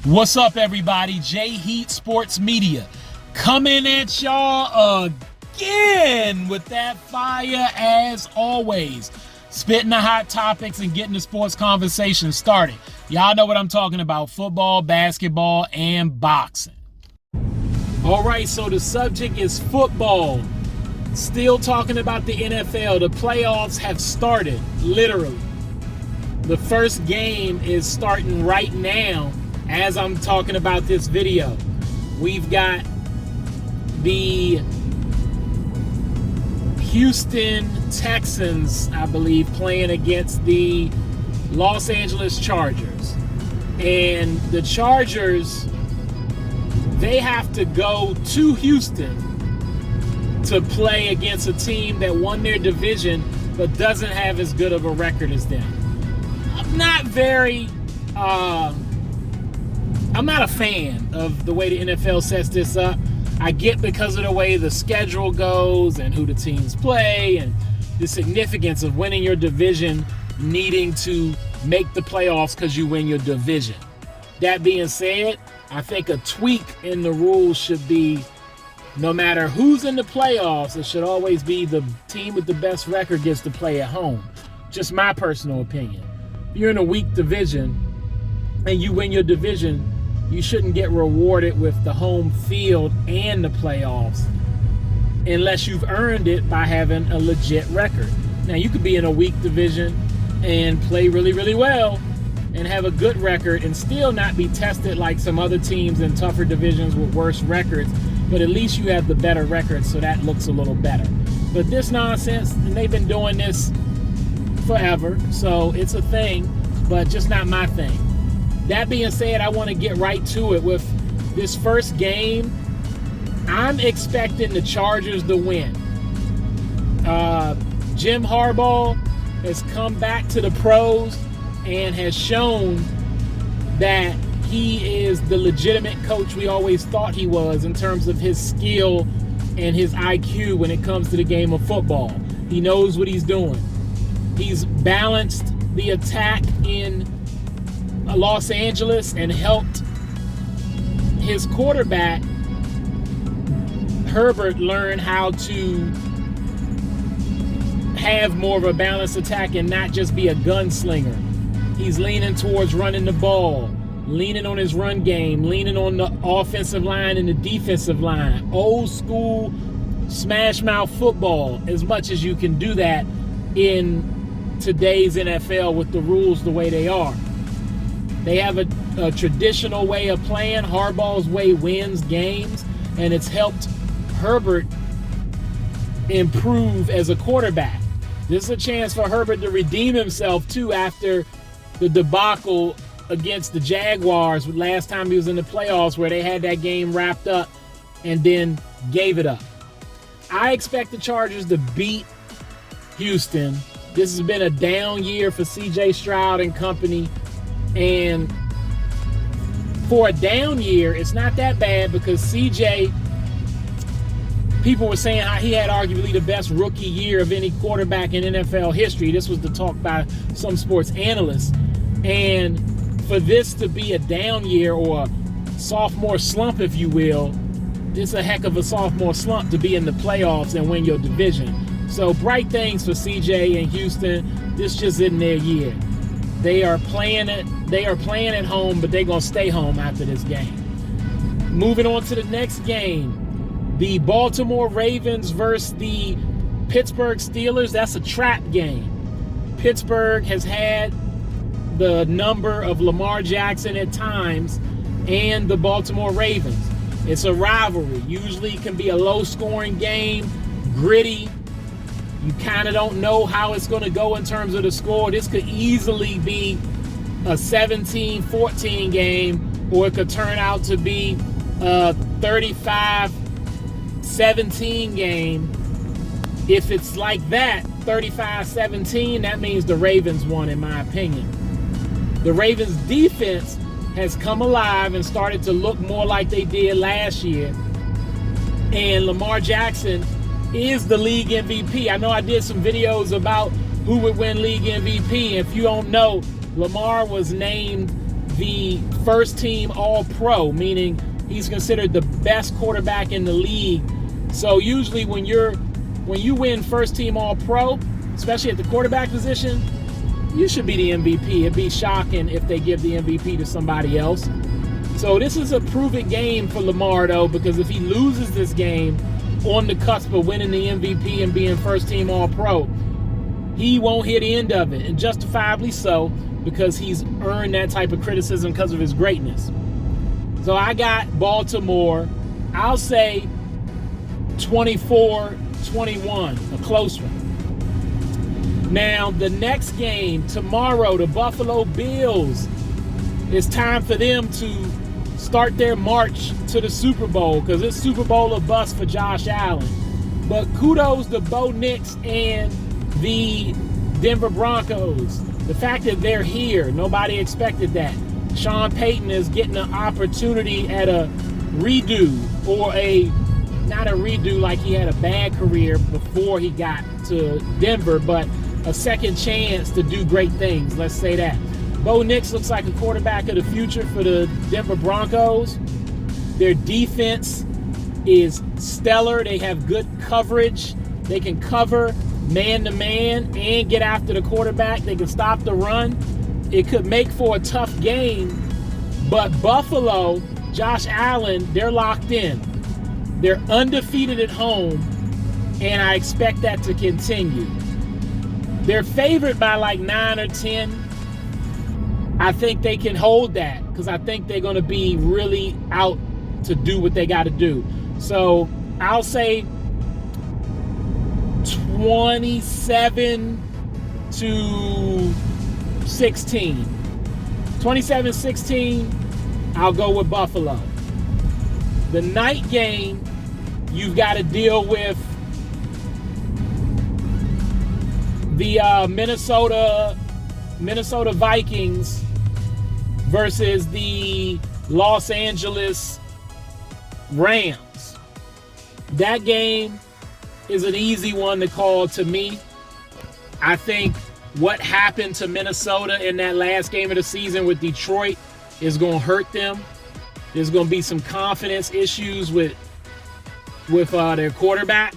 What's up, everybody? J Heat Sports Media coming at y'all again with that fire as always. Spitting the hot topics and getting the sports conversation started. Y'all know what I'm talking about: football, basketball, and boxing. All right, so the subject is football. Still talking about the NFL. The playoffs have started, literally. The first game is starting right now as I'm talking about this video. We've got the Houston Texans, I believe, playing against the Los Angeles Chargers. And the Chargers, they have to go to Houston to play against a team that won their division but doesn't have as good of a record as them. I'm not a fan of the way the NFL sets this up. I get because of the way the schedule goes and who the teams play and the significance of winning your division needing to make the playoffs because you win your division. That being said, I think a tweak in the rules should be no matter who's in the playoffs, it should always be the team with the best record gets to play at home. Just my personal opinion. If you're in a weak division and you win your division, you shouldn't get rewarded with the home field and the playoffs unless you've earned it by having a legit record. Now, you could be in a weak division and play really, really well and have a good record and still not be tested like some other teams in tougher divisions with worse records, but at least you have the better record, so that looks a little better. But this nonsense, and they've been doing this forever, so it's a thing, but just not my thing. That being said, I want to get right to it with this first game. I'm expecting the Chargers to win. Jim Harbaugh has come back to the pros and has shown that he is the legitimate coach we always thought he was in terms of his skill and his IQ when it comes to the game of football. He knows what he's doing. He's balanced the attack in Los Angeles and helped his quarterback Herbert learn how to have more of a balanced attack and not just be a gunslinger. He's leaning towards running the ball, leaning on his run game, leaning on the offensive line and the defensive line. Old school smash mouth football, as much as you can do that in today's NFL with the rules the way they are. They have a traditional way of playing. Harbaugh's way wins games, and it's helped Herbert improve as a quarterback. This is a chance for Herbert to redeem himself, too, after the debacle against the Jaguars last time he was in the playoffs, where they had that game wrapped up and then gave it up. I expect the Chargers to beat Houston. This has been a down year for C.J. Stroud and company. And for a down year, it's not that bad because CJ, people were saying how he had arguably the best rookie year of any quarterback in NFL history. This was the talk by some sports analysts. And for this to be a down year, or a sophomore slump, if you will, it's a heck of a sophomore slump to be in the playoffs and win your division. So bright things for CJ and Houston. This just isn't their year. They are playing at home, but they're going to stay home after this game. Moving on to the next game, the Baltimore Ravens versus the Pittsburgh Steelers. That's a trap game. Pittsburgh has had the number of Lamar Jackson at times and the Baltimore Ravens. It's a rivalry. Usually it can be a low-scoring game, gritty. You kind of don't know how it's going to go in terms of the score. This could easily be a 17-14 game, or it could turn out to be a 35-17 game. If it's like that, 35-17, that means the Ravens won, in my opinion. The Ravens' defense has come alive and started to look more like they did last year. And Lamar Jackson is the league MVP. I know I did some videos about who would win league MVP. If you don't know, Lamar was named the first team All-Pro, meaning he's considered the best quarterback in the league. So usually when you win first team All-Pro, especially at the quarterback position, you should be the MVP. It'd be shocking if they give the MVP to somebody else. So this is a prove-it game for Lamar, though, because if he loses this game on the cusp of winning the MVP and being first team All-Pro, he won't hear the end of it, and justifiably so, because he's earned that type of criticism because of his greatness. So I got Baltimore, I'll say 24-21, a close one. Now, the next game tomorrow, the Buffalo Bills, it's time for them to start their march to the Super Bowl, because it's Super Bowl or bust for Josh Allen. But kudos to Bo Nix and the Denver Broncos. The fact that they're here, nobody expected that. Sean Payton is getting an opportunity at a redo, or not a redo like he had a bad career before he got to Denver, but a second chance to do great things, let's say that. Bo Nix looks like a quarterback of the future for the Denver Broncos. Their defense is stellar. They have good coverage. They can cover man-to-man and get after the quarterback. They can stop the run. It could make for a tough game, but Buffalo, Josh Allen, they're locked in. They're undefeated at home, and I expect that to continue. They're favored by like 9 or 10. I think they can hold that, because I think they're going to be really out to do what they got to do. So I'll say 27-16. 27-16, I'll go with Buffalo. The night game, you've got to deal with the Minnesota Vikings versus the Los Angeles Rams. That game is an easy one to call to me. I think what happened to Minnesota in that last game of the season with Detroit is going to hurt them. There's going to be some confidence issues with their quarterback.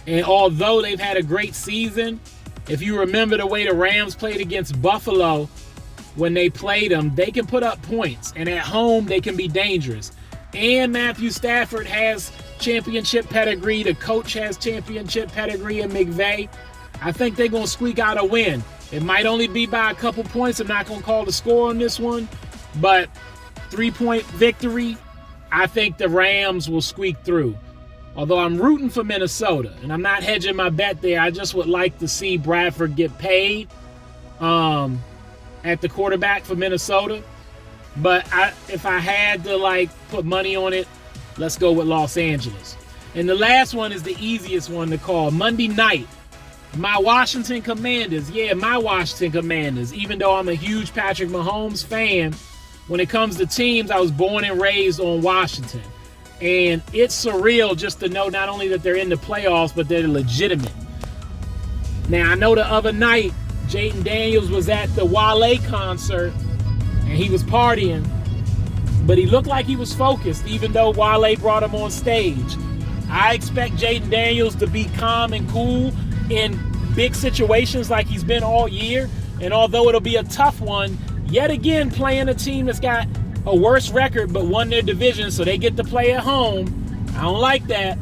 And although they've had a great season, if you remember the way the Rams played against Buffalo when they played them, they can put up points. And at home, they can be dangerous. And Matthew Stafford has championship pedigree. The coach has championship pedigree in McVay. I think they're going to squeak out a win. It might only be by a couple points. I'm not going to call the score on this one. But 3-point victory, I think the Rams will squeak through. Although I'm rooting for Minnesota, and I'm not hedging my bet there. I just would like to see Bradford get paid at the quarterback for Minnesota. But if I had to put money on it, let's go with Los Angeles. And the last one is the easiest one to call. Monday night, my Washington Commanders. Yeah, my Washington Commanders. Even though I'm a huge Patrick Mahomes fan, when it comes to teams, I was born and raised on Washington. And it's surreal just to know not only that they're in the playoffs, but they're legitimate. Now, I know the other night, Jayden Daniels was at the Wale concert, and he was partying, but he looked like he was focused, even though Wale brought him on stage. I expect Jayden Daniels to be calm and cool in big situations like he's been all year. And although it'll be a tough one, yet again playing a team that's got a worse record but won their division, so they get to play at home. I don't like that.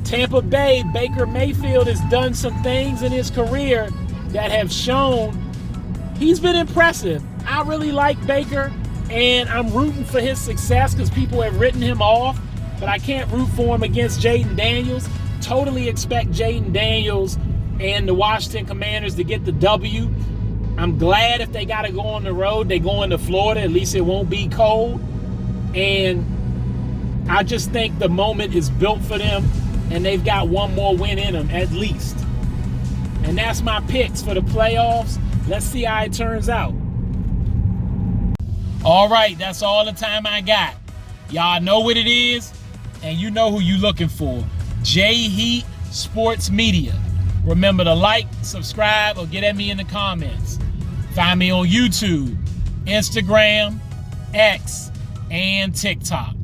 Tampa Bay, Baker Mayfield has done some things in his career that have shown he's been impressive. I really like Baker, and I'm rooting for his success because people have written him off, but I can't root for him against Jayden Daniels. Totally expect Jayden Daniels and the Washington Commanders to get the W. I'm glad if they got to go on the road, they go into Florida. At least it won't be cold. And I just think the moment is built for them, and they've got one more win in them at least. And that's my picks for the playoffs. Let's see how it turns out. All right, that's all the time I got. Y'all know what it is, and you know who you looking for. J Heat Sports Media. Remember to like, subscribe, or get at me in the comments. Find me on YouTube, Instagram, X, and TikTok.